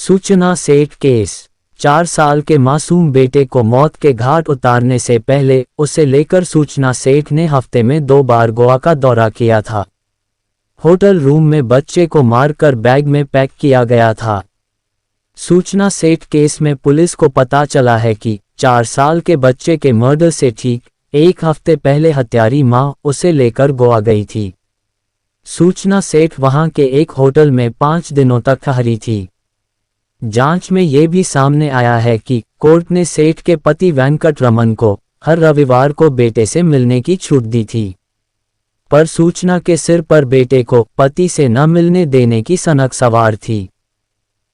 सूचना सेठ केस। 4 साल के मासूम बेटे को मौत के घाट उतारने से पहले उसे लेकर सूचना सेठ ने हफ्ते में 2 बार गोवा का दौरा किया था। होटल रूम में बच्चे को मारकर बैग में पैक किया गया था। सूचना सेठ केस में पुलिस को पता चला है कि 4 साल के बच्चे के मर्डर से ठीक 1 हफ्ते पहले हत्यारी मां उसे लेकर गोवा गई थी। सूचना सेठ वहां के एक होटल में 5 दिनों तक ठहरी थी। जांच में ये भी सामने आया है कि कोर्ट ने सेठ के पति वेंकट रमन को हर रविवार को बेटे से मिलने की छूट दी थी, पर सूचना के सिर पर बेटे को पति से न मिलने देने की सनक सवार थी।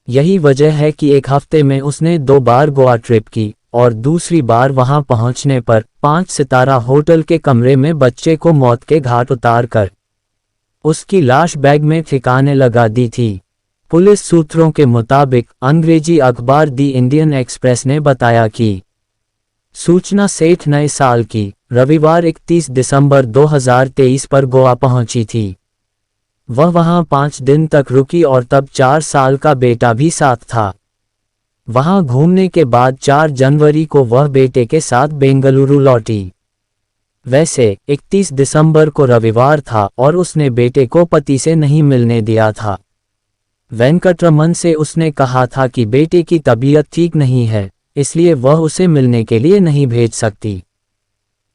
यही वजह है कि 1 हफ्ते में उसने 2 बार गोवा ट्रिप की और दूसरी बार वहां पहुंचने पर 5 सितारा होटल के कमरे में बच्चे को मौत के घाट उतार कर उसकी लाश बैग में ठिकाने लगा दी थी। पुलिस सूत्रों के मुताबिक अंग्रेजी अखबार दी इंडियन एक्सप्रेस ने बताया कि सूचना सेठ नए साल की रविवार 31 दिसंबर 2023 पर गोवा पहुंची थी। वह वहां 5 दिन तक रुकी और तब 4 साल का बेटा भी साथ था। वहां घूमने के बाद 4 जनवरी को वह बेटे के साथ बेंगलुरु लौटी। वैसे 31 दिसंबर को रविवार था और उसने बेटे को पति से नहीं मिलने दिया था। वेंकटरमन से उसने कहा था कि बेटे की तबीयत ठीक नहीं है, इसलिए वह उसे मिलने के लिए नहीं भेज सकती।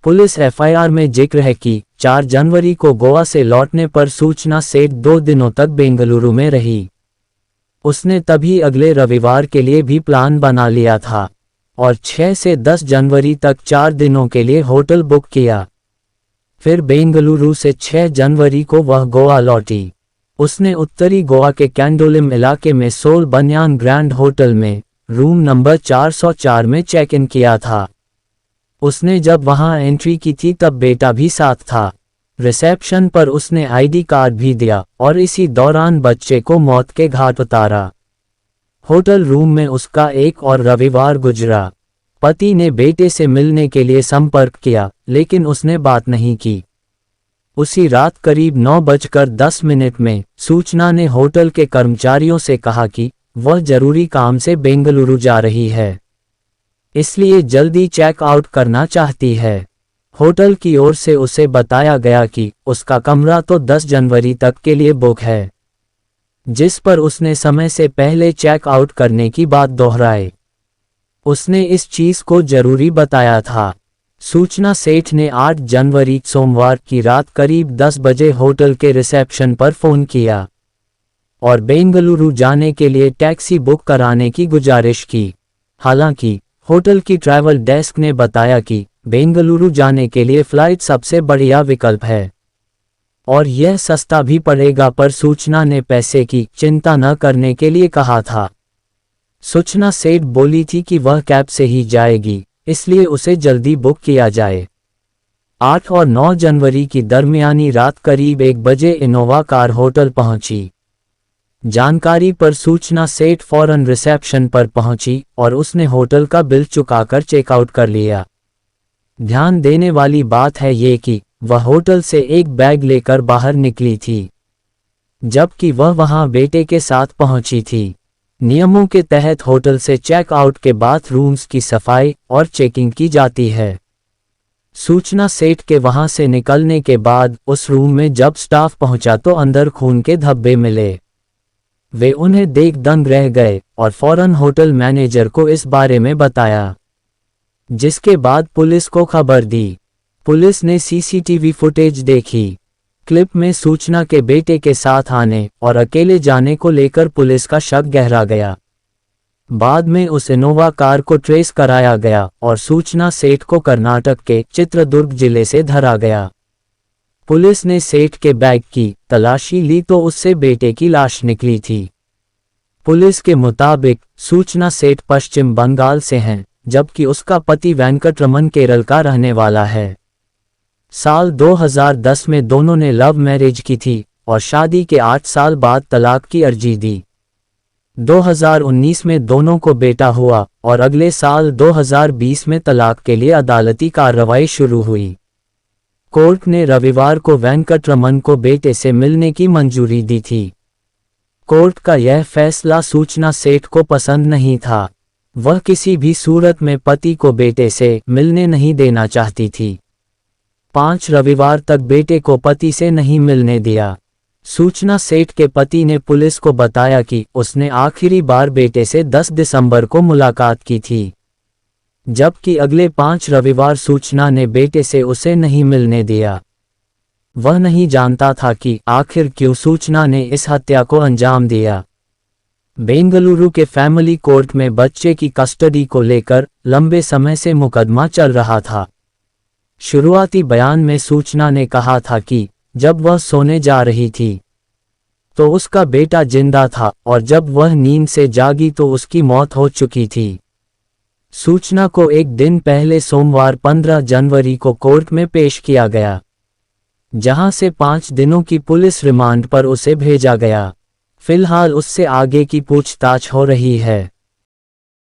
पुलिस एफआईआर में जिक्र है कि 4 जनवरी को गोवा से लौटने पर सूचना सेठ 2 दिनों तक बेंगलुरु में रही। उसने तभी अगले रविवार के लिए भी प्लान बना लिया था और 6 से 10 जनवरी तक 4 दिनों के लिए होटल बुक किया। फिर बेंगलुरु से 6 जनवरी को वह गोवा लौटी। उसने उत्तरी गोवा के कैंडोलिम इलाके में सोल बनियान ग्रैंड होटल में रूम नंबर 404 में चेक इन किया था। उसने जब वहां एंट्री की थी तब बेटा भी साथ था। रिसेप्शन पर उसने आईडी कार्ड भी दिया और इसी दौरान बच्चे को मौत के घाट उतारा। होटल रूम में उसका एक और रविवार गुजरा। पति ने बेटे से मिलने के लिए संपर्क किया, लेकिन उसने बात नहीं की। उसी रात करीब 9:10 में सूचना ने होटल के कर्मचारियों से कहा कि वह जरूरी काम से बेंगलुरु जा रही है, इसलिए जल्दी चेक आउट करना चाहती है। होटल की ओर से उसे बताया गया कि उसका कमरा तो 10 जनवरी तक के लिए बुक है, जिस पर उसने समय से पहले चेक आउट करने की बात दोहराई। उसने इस चीज को जरूरी बताया था। सूचना सेठ ने 8 जनवरी सोमवार की रात करीब 10 बजे होटल के रिसेप्शन पर फोन किया और बेंगलुरु जाने के लिए टैक्सी बुक कराने की गुजारिश की। हालांकि होटल की ट्रैवल डेस्क ने बताया कि बेंगलुरु जाने के लिए फ्लाइट सबसे बढ़िया विकल्प है और यह सस्ता भी पड़ेगा, पर सूचना ने पैसे की चिंता न करने के लिए कहा था। सूचना सेठ बोली थी कि वह कैब से ही जाएगी, इसलिए उसे जल्दी बुक किया जाए। 8 और 9 जनवरी की दरमियानी रात करीब 1 बजे इनोवा कार होटल पहुंची। जानकारी पर सूचना सेठ फौरन रिसेप्शन पर पहुंची और उसने होटल का बिल चुकाकर चेकआउट कर लिया। ध्यान देने वाली बात है ये कि वह होटल से एक बैग लेकर बाहर निकली थी, जबकि वह वहां बेटे के साथ पहुंची थी। नियमों के तहत होटल से चेकआउट के बाद रूम्स की सफाई और चेकिंग की जाती है। सूचना सेठ के वहां से निकलने के बाद उस रूम में जब स्टाफ पहुंचा तो अंदर खून के धब्बे मिले। वे उन्हें देख दंग रह गए और फौरन होटल मैनेजर को इस बारे में बताया, जिसके बाद पुलिस को खबर दी। पुलिस ने सीसीटीवी फुटेज देखी। क्लिप में सूचना के बेटे के साथ आने और अकेले जाने को लेकर पुलिस का शक गहरा गया। बाद में उस इनोवा कार को ट्रेस कराया गया और सूचना सेठ को कर्नाटक के चित्रदुर्ग जिले से धरा गया। पुलिस ने सेठ के बैग की तलाशी ली तो उससे बेटे की लाश निकली थी। पुलिस के मुताबिक सूचना सेठ पश्चिम बंगाल से हैं, जबकि उसका पति वेंकटरमन केरल का रहने वाला है। साल 2010 में दोनों ने लव मैरिज की थी और शादी के 8 साल बाद तलाक की अर्जी दी। 2019 में दोनों को बेटा हुआ और अगले साल 2020 में तलाक के लिए अदालती कार्रवाई शुरू हुई। कोर्ट ने रविवार को वेंकटरमन को बेटे से मिलने की मंजूरी दी थी। कोर्ट का यह फैसला सूचना सेठ को पसंद नहीं था। वह किसी भी सूरत में पति को बेटे से मिलने नहीं देना चाहती थी। 5 रविवार तक बेटे को पति से नहीं मिलने दिया। सूचना सेठ के पति ने पुलिस को बताया कि उसने आखिरी बार बेटे से 10 दिसंबर को मुलाकात की थी, जबकि अगले 5 रविवार सूचना ने बेटे से उसे नहीं मिलने दिया। वह नहीं जानता था कि आखिर क्यों सूचना ने इस हत्या को अंजाम दिया। बेंगलुरु के फैमिली कोर्ट में बच्चे की कस्टडी को लेकर लंबे समय से मुकदमा चल रहा था। शुरुआती बयान में सूचना ने कहा था कि जब वह सोने जा रही थी तो उसका बेटा जिंदा था और जब वह नींद से जागी तो उसकी मौत हो चुकी थी। सूचना को एक दिन पहले सोमवार 15 जनवरी को कोर्ट में पेश किया गया, जहां से 5 दिनों की पुलिस रिमांड पर उसे भेजा गया। फिलहाल उससे आगे की पूछताछ हो रही है।